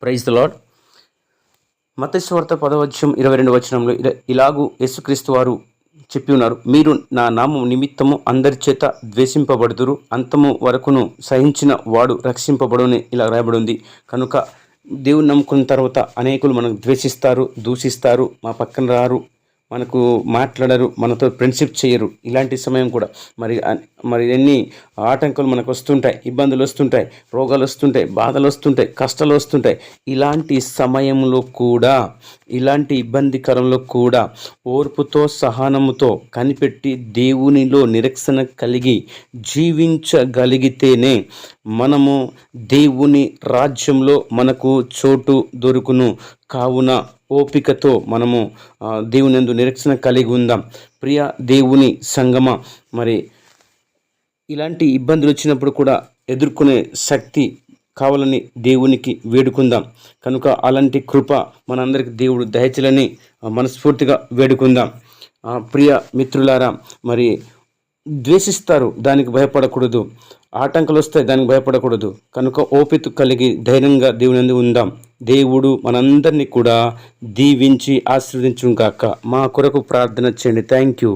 Praise the lord. మత్తయి సువార్త 10:22 ఇలాగూ యేసుక్రీస్తు వారు చెప్పి ఉన్నారు, మీరు నా నామం నిమిత్తము అందరి చేత ద్వేషింపబడుదురు, అంతము వరకును సహించిన వాడు రక్షింపబడుని ఇలా రాయబడి ఉంది. కనుక దేవుని నమ్ముకున్న తర్వాత అనేకులు మనకు ద్వేషిస్తారు, దూషిస్తారు, మా పక్కన రారు, మనకు మాట్లాడరు, మనతో ఫ్రెండ్షిప్ చేయరు. ఇలాంటి సమయం కూడా మరి ఎన్ని ఆటంకాలు మనకు వస్తుంటాయి, ఇబ్బందులు వస్తుంటాయి, రోగాలు వస్తుంటాయి, బాధలు వస్తుంటాయి, కష్టాలు వస్తుంటాయి. ఇలాంటి సమయంలో కూడా, ఇలాంటి ఇబ్బందికరంలో కూడా ఓర్పుతో సహనముతో కనిపెట్టి దేవునిలో నిరీక్షణ కలిగి జీవించగలిగితేనే మనము దేవుని రాజ్యంలో మనకు చోటు దొరుకును. కావున ఓపికతో మనము దేవుని యందు నిరీక్షణ కలిగి ఉందాం. ప్రియ దేవుని సంగమ, మరి ఇలాంటి ఇబ్బందులు వచ్చినప్పుడు కూడా ఎదుర్కొనే శక్తి కావాలని దేవునికి వేడుకుందాం. కనుక అలాంటి కృప మనందరికి దేవుడు దయచేయాలని మనస్ఫూర్తిగా వేడుకుందాం. ప్రియ మిత్రులారా, మరి ద్వేషిస్తారు, దానికి భయపడకూడదు. ఆటంకాలు వస్తాయి, దానికి భయపడకూడదు. కనుక ఓపిక కలిగి ధైర్యంగా దేవుని యందు ఉందాం. దేవుడు మనందరినీ కూడా దీవించి ఆశీర్వదించును గాక. మా కొరకు ప్రార్థన చేయండి. Thank you.